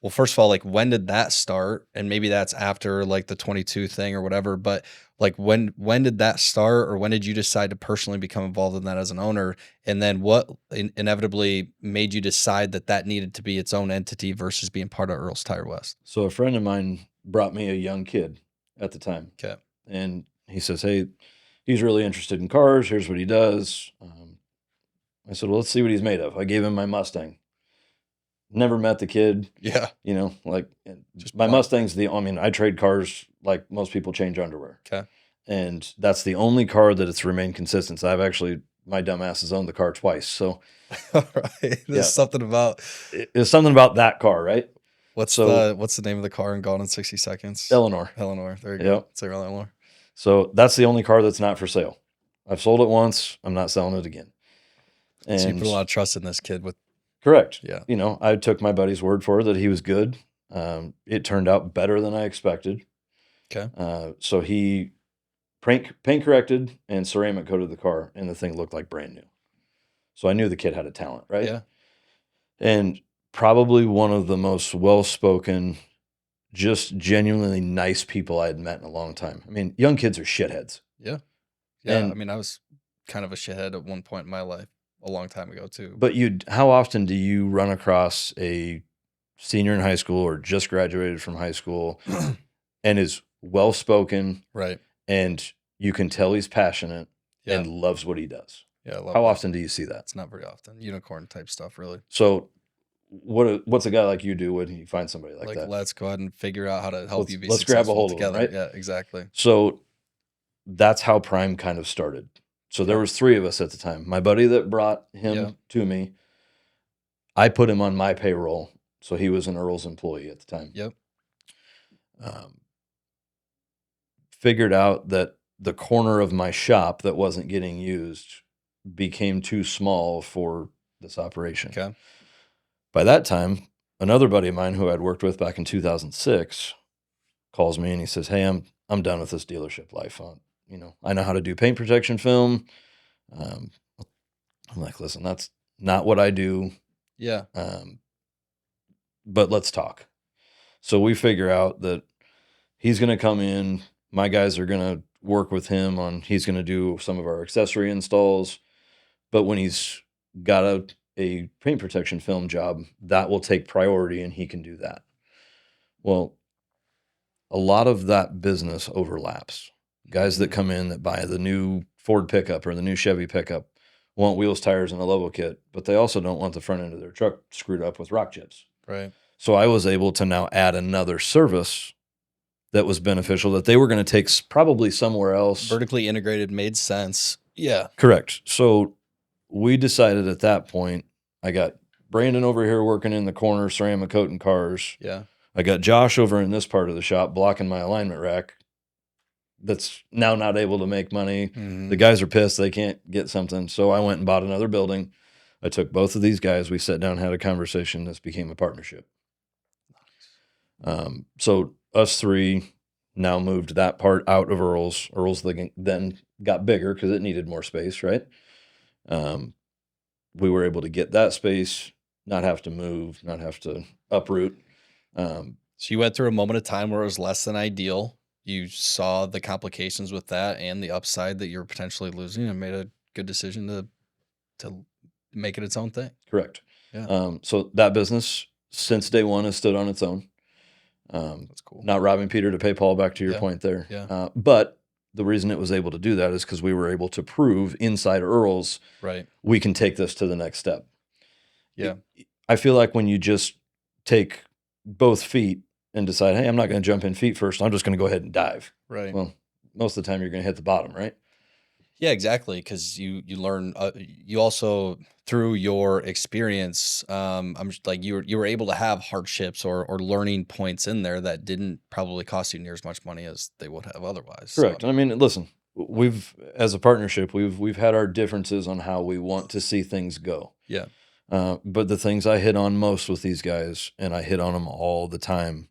Well, first of all, like when did that start? And maybe that's after like the 22 thing or whatever, but like when did that start, or when did you decide to personally become involved in that as an owner? And then what inevitably made you decide that needed to be its own entity versus being part of Earls Tire West? So a friend of mine brought me a young kid at the time. Okay. And he says, hey, he's really interested in cars. Here's what he does. I said, well, let's see what he's made of. I gave him my Mustang. Never met the kid. Yeah. You know, like Just my bought- Mustang's I trade cars like most people change underwear. Okay. And that's the only car that it's remained consistent. So my dumbass has owned the car twice. So All right. There's Yeah. something about it's something about that car, right? what's So- the name of the car in Gone in 60 Seconds? Eleanor. Eleanor. There you go. Yep. It's Eleanor. So that's the only car that's not for sale. I've sold it once. I'm not selling it again. And So you put a lot of trust in this kid with, correct. yeah. You know, I took my buddy's word for it that he was good. It turned out better than I expected. Okay. So he paint corrected and ceramic coated the car, and the thing looked like brand new. So I knew the kid had a talent, right? Yeah. And probably one of the most well-spoken, just genuinely nice people I had met in a long time. I mean, young kids are shitheads. Yeah. Yeah. And- I mean, I was kind of a shithead at one point in my life a long time ago too. But how often do you run across a senior in high school or just graduated from high school and is well-spoken, Right. and you can tell he's passionate Yeah. and loves what he does. Yeah. I love How that. often do you see that? It's not very often. Unicorn type stuff, really. So what's a guy like you do when you find somebody like that? Let's go ahead and figure out how to help you be Let's grab a successful hold of them, together. right? Yeah, exactly. So that's how Prime kind of started. So there was 3 of us at the time. My buddy that brought him Yeah. to me, I put him on my payroll. So he was an Earls employee at the time. Yep. Figured out that the corner of my shop that wasn't getting used became too small for this operation. Okay. By that time, another buddy of mine who I'd worked with back in 2006 calls me and he says, "Hey, I'm done with this dealership life. I know how to do paint protection film." I'm like, "Listen, that's not what I do. Yeah. But let's talk." So we figure out that he's going to come in. My guys are going to work with him he's going to do some of our accessory installs. But when he's got a paint protection film job, that will take priority and he can do that. Well, a lot of that business overlaps. Guys that come in that buy the new Ford pickup or the new Chevy pickup want wheels, tires, and a level kit, but they also don't want the front end of their truck screwed up with rock chips. Right. So I was able to now add another service that was beneficial that they were going to take probably somewhere else. Vertically integrated made sense. Yeah. Correct. So we decided at that point, I got Brandon over here working in the corner, ceramic coating cars. Yeah. I got Josh over in this part of the shop blocking my alignment rack that's now not able to make money. Mhm. The guys are pissed they can't get something. So I went and bought another building. I took both of these guys. We sat down, had a conversation. This became a partnership. So us 3 now moved that part out of Earls. Earls then got bigger because it needed more space, right? We were able to get that space, not have to move, not have to uproot. So you went through a moment of time where it was less than ideal. You saw the complications with that and the upside that you were potentially losing, and made a good decision to make it its own thing. Correct. Yeah. So that business since day one has stood on its own. That's cool. Not robbing Peter to pay Paul, back to your Yeah. point there. Yeah. But the reason it was able to do that is because we were able to prove inside Earls, Right. we can take this to the next step. Yeah. I feel like when you just take both feet and decide, hey, I'm not going to jump in feet first, I'm just going to go ahead and dive. Right. Well, most of the time you're going to hit the bottom, right? Yeah, exactly. Because you learn. You also, through your experience, I'm just like you were able to have hardships or learning points in there that didn't probably cost you near as much money as they would have otherwise. Correct. So, I mean, listen, as a partnership, we've had our differences on how we want to see things go. yeah. But the things I hit on most with these guys, and I hit on them all the time,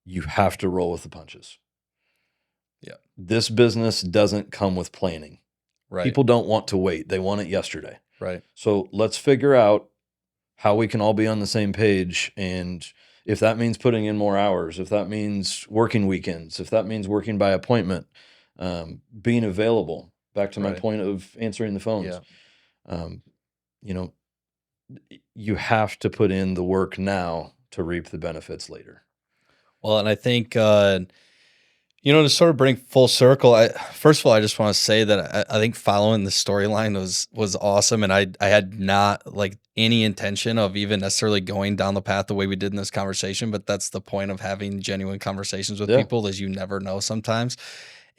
you have to roll with the punches. Yeah. This business doesn't come with planning. Right. People don't want to wait. They want it yesterday. Right. So let's figure out how we can all be on the same page. And if that means putting in more hours, if that means working weekends, if that means working by appointment, being available, back to my Right. point of answering the phones. Yeah. You have to put in the work now to reap the benefits later. Well, and I think, to sort of bring full circle, first of all, I just want to say that I think following the storyline was awesome. And I had not like any intention of even necessarily going down the path the way we did in this conversation, but that's the point of having genuine conversations with Yeah. people, is you never know sometimes.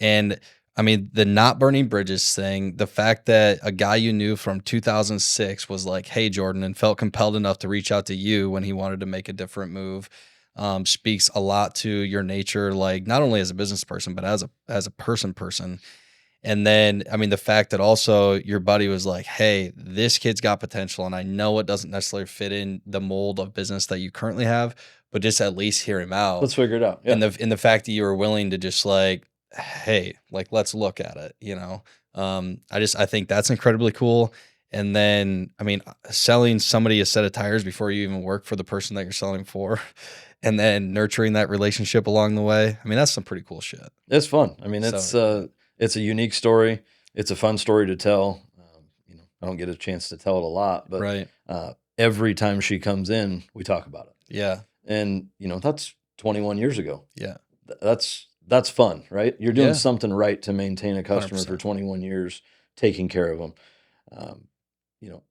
And I mean, the not burning bridges thing, the fact that a guy you knew from 2006 was like, "Hey, Jordan," and felt compelled enough to reach out to you when he wanted to make a different move, speaks a lot to your nature, like not only as a business person, but as a person. And then, I mean, the fact that also your buddy was like, "Hey, this kid's got potential, and I know it doesn't necessarily fit in the mold of business that you currently have, but just at least hear him out." Let's figure it out. Yeah. And the fact that you were willing to just like, "Hey, like, let's look at it," I think that's incredibly cool. And then, I mean, selling somebody a set of tires before you even work for the person that you're selling for, and then nurturing that relationship along the way. I mean, that's some pretty cool shit. It's fun. I mean, So- it's a unique story. It's a fun story to tell. I don't get a chance to tell it a lot, but Right. Every time she comes in, we talk about it. Yeah. And, that's 21 years ago. Yeah. that's fun, right? You're doing Yeah. something right to maintain a customer 100%. for 21 years, taking care of them. You know,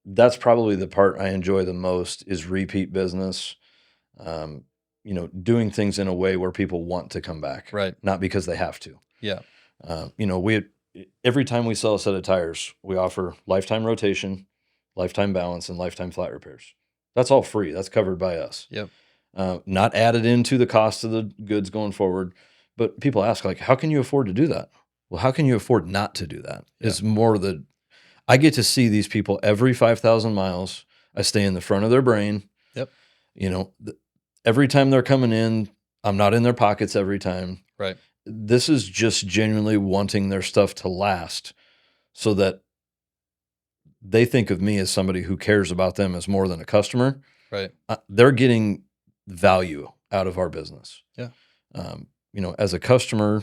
that's probably the part I enjoy the most is repeat business. You know, doing things in a way where people want to come back, Right. not because they have to. Yeah. You know, every time we sell a set of tires, we offer lifetime rotation, lifetime balance, and lifetime flat repairs. That's all free. That's covered by us. Yep. Not added into the cost of the goods going forward. But people ask, like, how can you afford to do that? Well, how can you afford not to do that? Yeah. It's more I get to see these people every 5,000 miles. I stay in the front of their brain. Yep. You know, every time they're coming in, I'm not in their pockets every time. Right. This is just genuinely wanting their stuff to last so that they think of me as somebody who cares about them as more than a customer. Right. They're getting value out of our business. Yeah. You know, as a customer,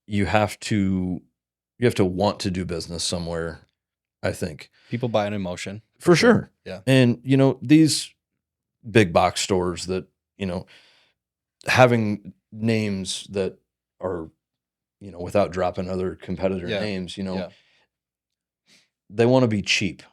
you have to want to do business somewhere, I think. People buy an emotion. For sure. Yeah. And, you know, these big box stores that, you know, having names that are, you know, without dropping other competitor Yeah. names, you know, Yeah. they want to be cheap.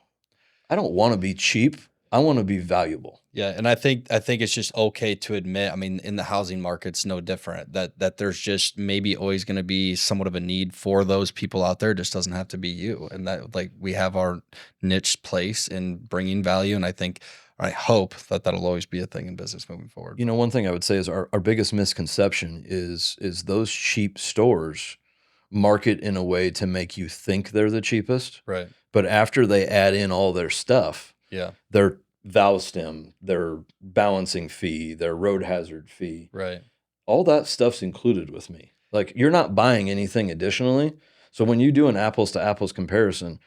I don't want to be cheap. I want to be valuable. Yeah, and I think it's just okay to admit, I mean, in the housing market's no different, that there's just maybe always going to be somewhat of a need for those people out there. It just doesn't have to be you. And that, like, we have our niche place in bringing value, and I hope that that'll always be a thing in business moving forward. You know, one thing I would say is our biggest misconception is those cheap stores market in a way to make you think they're the cheapest. Right. But after they add in all their stuff, Yeah. their valve stem, their balancing fee, their road hazard fee, Right. all that stuff's included with me. Like, you're not buying anything additionally. So when you do an apples to apples comparison,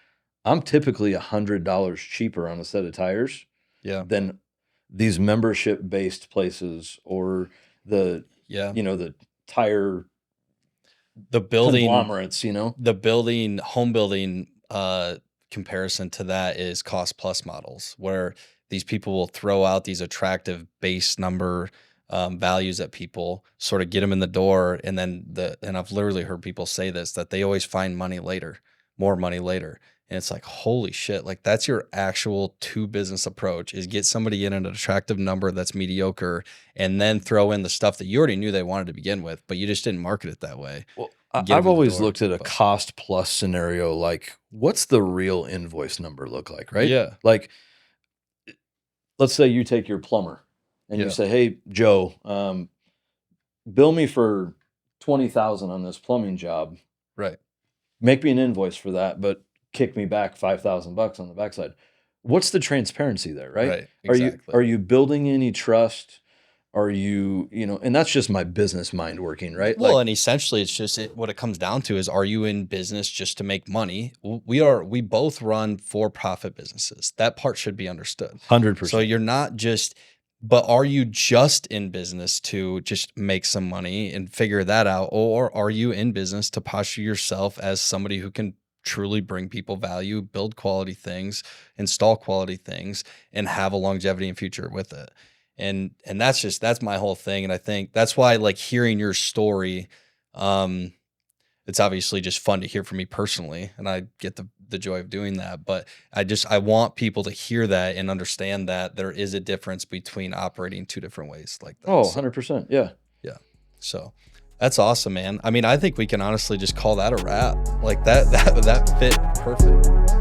I'm typically $100 cheaper on a set of tires Yeah. than these membership based places or the Yeah. you know, the tire The building conglomerates, you know. the home building comparison to that is cost plus models, where these people will throw out these attractive base number values at people, sort of get them in the door, and then and I've literally heard people say this, that they always find money later, more money later. And it's like, holy shit, like that's your actual to business approach, is get somebody in at an attractive number that's mediocre, and then throw in the stuff that you already knew they wanted to begin with, but you just didn't market it that way. Well, Get 'em in I've the always door, looked at a but- cost plus scenario like, what's the real invoice number look like, right? Yeah. Like, let's say you take your plumber and Yeah. you say, hey, Joe, bill me for $20,000 on this plumbing job. Right. Make me an invoice for that, but kick me back $5,000 on the backside. What's the transparency there, right? Right. Are you building any trust? Are you, you know, and that's just my business mind working, right? Well, Like, and essentially it's just what it comes down to is, are you in business just to make money? We both run for-profit businesses. That part should be understood. 100%. So you're not just, but are you just in business to just make some money and figure that out? Or are you in business to posture yourself as somebody who can truly bring people value, build quality things, install quality things, and have a longevity and future with it? And that's my whole thing. And I think that's why, like, hearing your story, it's obviously just fun to hear from me personally, and I get the joy of doing that. But I want people to hear that and understand that there is a difference between operating two different ways like that. oh, So, 100%. Yeah. so that's awesome, man. I mean, I think we can honestly just call that a wrap. Like that fit perfect.